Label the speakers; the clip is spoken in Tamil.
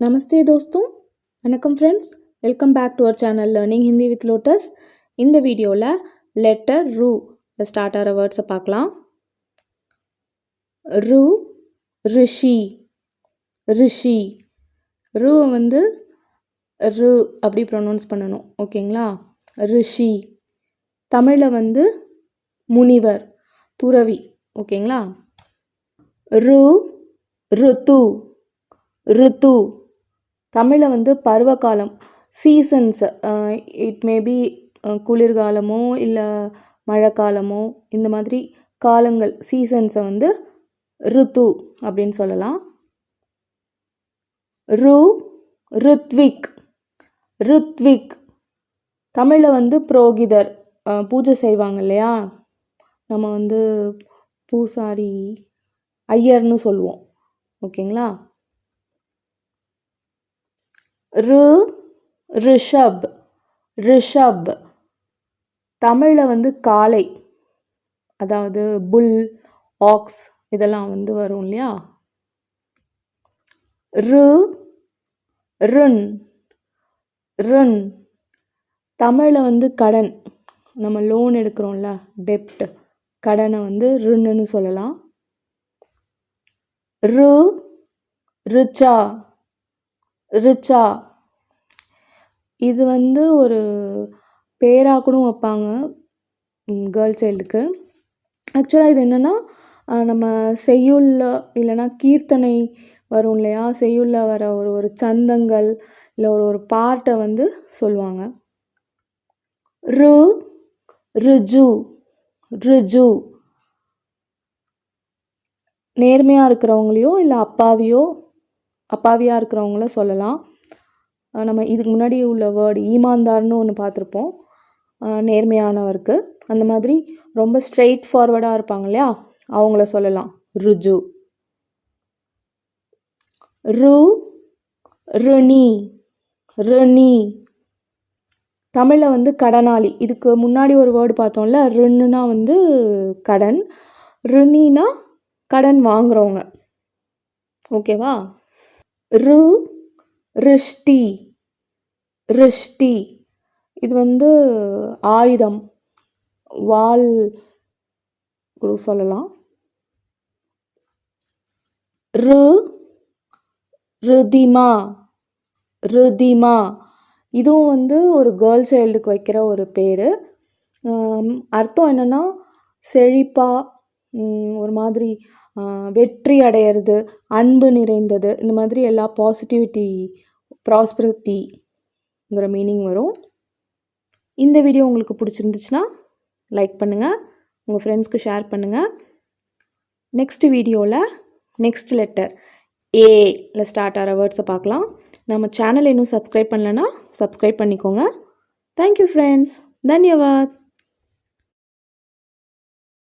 Speaker 1: Namaste dostum. Vanakkam friends. Welcome back to our channel Learning Hindi with Lotus. இந்த வீடியோவில் லெட்டர் ரூ ஸ்டார்ட் ஆகிற வேர்ட்ஸை பார்க்கலாம். ரூ ரிஷி, ரிஷி. ரூவை வந்து ரு அப்படி ப்ரொனவுன்ஸ் பண்ணணும், ஓகேங்களா? ரிஷி. தமிழில் வந்து முனிவர், துறவி, ஓகேங்களா? ரு ருத்து, ருத்து. தமிழில் வந்து பருவகாலம், சீசன்ஸ். இட் மேபி குளிர்காலமோ இல்லை மழைக்காலமோ, இந்த மாதிரி காலங்கள், சீசன்ஸை வந்து ருத்து அப்படின்னு சொல்லலாம். ரு ருத்விக், ருத்விக். தமிழில் வந்து புரோகிதர், பூஜை செய்வாங்க இல்லையா, நம்ம வந்து பூசாரி, ஐயர்னு சொல்லுவோம், ஓகேங்களா? ரு ரிஷப், ரிஷப். தமிழில் வந்து காளை, அதாவது புல், ஆக்ஸ் இதெல்லாம் வந்து வரும் இல்லையா. ரு ருன், ருன். தமிழில் வந்து கடன், நம்ம லோன் எடுக்கிறோம்ல, டெப்ட், கடனை வந்து ருன்னு சொல்லலாம். ரு ரிச்சா, ரிச்சா. இது வந்து ஒரு பேராக கூட வைப்பாங்க கேர்ள் சைல்டுக்கு. ஆக்சுவலாக இது என்னென்னா, நம்ம செய்யுளில் இல்லைன்னா கீர்த்தனை வரும் இல்லையா, செய்யுளில் வர ஒரு சந்தங்கள் இல்லை ஒரு பாட்டை வந்து சொல்லுவாங்க. ரு ரிஜு, ரிஜு. நேர்மையாக இருக்கிறவங்களையோ இல்லை அப்பாவியாக இருக்கிறவங்கள சொல்லலாம். நம்ம இதுக்கு முன்னாடி உள்ள வேர்டு ஈமான்தார்னு ஒன்று பார்த்துருப்போம், நேர்மையானவருக்கு. அந்த மாதிரி ரொம்ப ஸ்ட்ரெயிட் ஃபார்வர்டாக இருப்பாங்க இல்லையா, அவங்கள சொல்லலாம் ருஜு. ரு ருணி, ருணி. தமிழில் வந்து கடனாளி. இதுக்கு முன்னாடி ஒரு வேர்டு பார்த்தோம்ல, ருன்னுனா வந்து கடன், ருணினா கடன் வாங்குறவங்க, ஓகேவா? ரு ரிஷ்டி, ரிஷ்டி. இது வந்து ஆயுதம், வாள் கூட சொல்லலாம். ரு ருதிமா, ருதிமா. இதுவும் வந்து ஒரு கேர்ள் சைல்டுக்கு வைக்கிற ஒரு பேர். அர்த்தம் என்னென்னா செழிப்பாக, ஒரு மாதிரி வெற்றி அடையிறது, அன்பு நிறைந்தது, இந்த மாதிரி எல்லா பாசிட்டிவிட்டி, ப்ராஸ்பரிட்டிங்கிற மீனிங் வரும். இந்த வீடியோ உங்களுக்கு பிடிச்சிருந்துச்சுன்னா லைக் பண்ணுங்கள், உங்கள் ஃப்ரெண்ட்ஸ்க்கு ஷேர் பண்ணுங்கள். நெக்ஸ்ட் வீடியோவில் நெக்ஸ்ட் லெட்டர் ஏல ஸ்டார்ட் ஆகிற வேர்ட்ஸை பார்க்கலாம். நம்ம சேனல் இன்னும் சப்ஸ்கிரைப் பண்ணலைன்னா சப்ஸ்கிரைப் பண்ணிக்கோங்க. Thank you friends, தன்யவாத்.